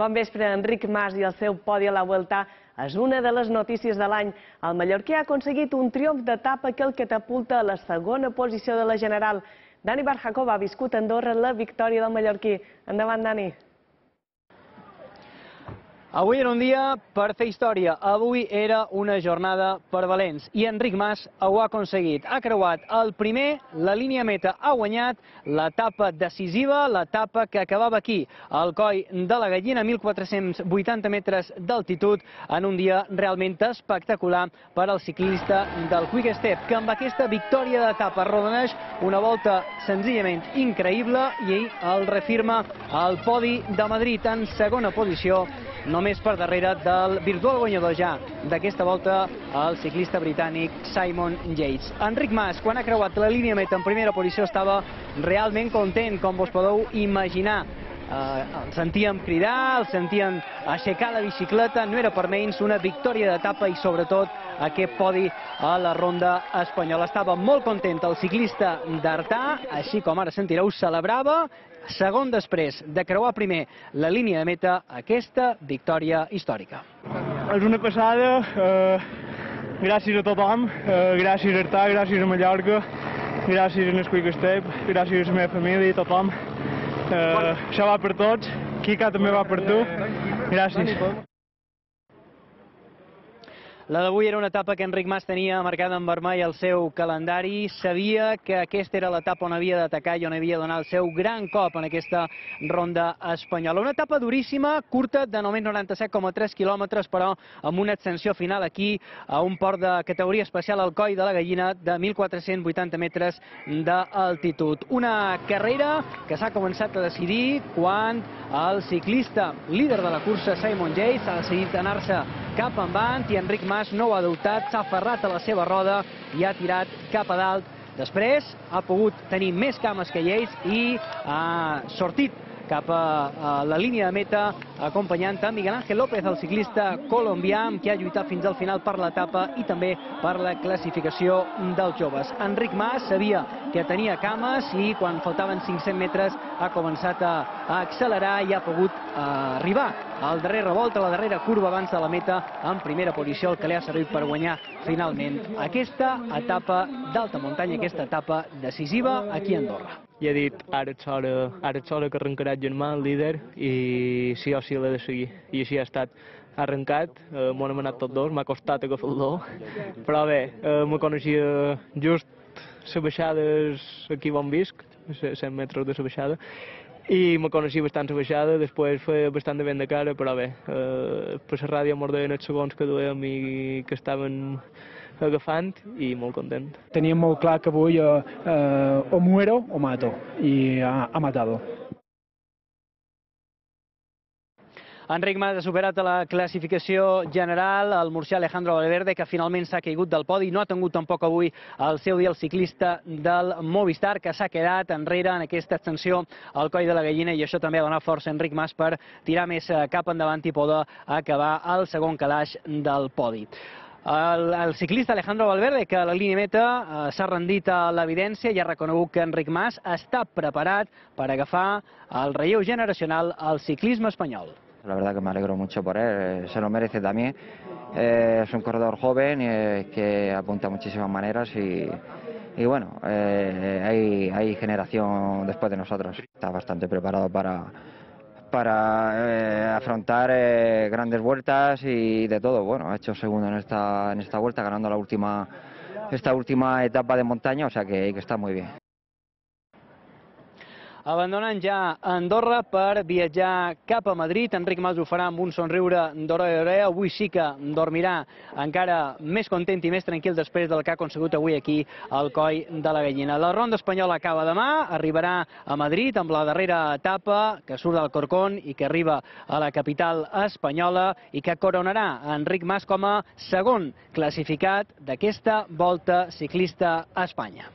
Bon vespre, Enric Mas i el seu podi a la Vuelta és una de les notícies de l'any. El mallorquí ha aconseguit un triomf d'etapa que el catapulta a la segona posició de la general. Dani Barjacob ha viscut a Andorra la victòria del mallorquí. Endavant, Dani. Avui era un dia per fer història. Avui era una jornada per valents. I Enric Mas ho ha aconseguit. Ha creuat el primer, la línia meta ha guanyat, l'etapa decisiva, l'etapa que acabava aquí, al coll de la Gallina, 1.480 metres d'altitud, en un dia realment espectacular per al ciclista del Quick Step, que amb aquesta victòria d'etapa rodoneix una volta senzillament increïble i el refirma al podi de Madrid en segona posició, només per darrere del virtual guanyador ja d'aquesta volta, el ciclista britànic Simon Yates. Enric Mas, quan ha creuat la línia meta en primera posició, estava realment content, com vos podeu imaginar. El sentíem cridar, el sentíem aixecar la bicicleta, no era per menys una victòria d'etapa i sobretot aquest podi a la ronda espanyola. Estava molt content el ciclista d'Artà, així com ara sentireu, celebrava, segon després de creuar primer la línia de meta, aquesta victòria històrica. És una passada, gràcies a tothom, gràcies a Artà, gràcies a Mallorca, gràcies a Quick Step, gràcies a la meva família i a tothom. Això va per tots, Quica també va per tu, gràcies. La d'avui era una etapa que Enric Mas tenia marcada en vermell al seu calendari. Sabia que aquesta era l'etapa on havia d'atacar i on havia de donar el seu gran cop en aquesta ronda espanyola. Una etapa duríssima, curta, de només 97,3 quilòmetres, però amb una ascensió final aquí a un port de categoria especial al coll de la Gallina de 1.480 metres d'altitud. Una carrera que s'ha començat a decidir quan el ciclista líder de la cursa, Simon Yates, ha decidit anar-se cap endavant i Enric Mas no ho ha dubtat, s'ha aferrat a la seva roda i ha tirat cap a dalt. Després ha pogut tenir més cames que ells i ha sortit cap a la línia de meta acompanyant a Miguel Ángel López, el ciclista colombià, que ha lluitat fins al final per l'etapa i també per la classificació dels joves. Enric Mas sabia que tenia cames i quan faltaven 500 metres ha començat a accelerar i ha pogut arribar al darrer revolt, a la darrera curva abans de la meta, en primera posició, el que li ha servit per guanyar finalment aquesta etapa d'alta muntanya, aquesta etapa decisiva aquí a Andorra. I he dit, ara és hora que arrencarà el germà, el líder, i sí o sí l'he de seguir. I així ha estat. Ha arrencat, m'ho hem anat tots dos, m'ha costat agafar-lo, però bé, me coneixia just les baixades aquí on visc, 100 metres de la baixada, i me coneixia bastant la baixada, després feia bastant de vent de cara, però bé, per la ràdio m'ho deien els segons que duem i que estaven agafant i molt content. Teníem molt clar que avui o muero o mato, i ha matado. Enric Mas ha superat a la classificació general el murcià Alejandro Valverde, que finalment s'ha caigut del podi. No ha tingut tampoc avui el seu dia el ciclista del Movistar, que s'ha quedat enrere en aquesta extensió al coll de la Gallina, i això també ha donat força a Enric Mas per tirar més cap endavant i poder acabar al segon calaix del podi. El ciclista Alejandro Valverde, que a la línia meta s'ha rendit a l'evidència i ha reconegut que Enric Mas està preparat per agafar el relleu generacional al ciclisme espanyol. La verdad que me alegro mucho por él, se lo merece también. Es un corredor joven que apunta a muchísimas maneras y bueno, hay generación después de nosotros. Está bastante preparado para afrontar grandes vueltas y de todo. Bueno, ha hecho segundo en esta vuelta, ganando esta última etapa de montaña, o sea que está muy bien. Abandonant ja Andorra per viatjar cap a Madrid. Enric Mas ho farà amb un somriure d'orella. Avui sí que dormirà encara més content i més tranquil després del que ha aconsegut avui aquí al coll de la Gallina. La ronda espanyola acaba demà, arribarà a Madrid amb la darrera etapa que surt del Corcón i que arriba a la capital espanyola i que coronarà a Enric Mas com a segon classificat d'aquesta Volta Ciclista a Espanya.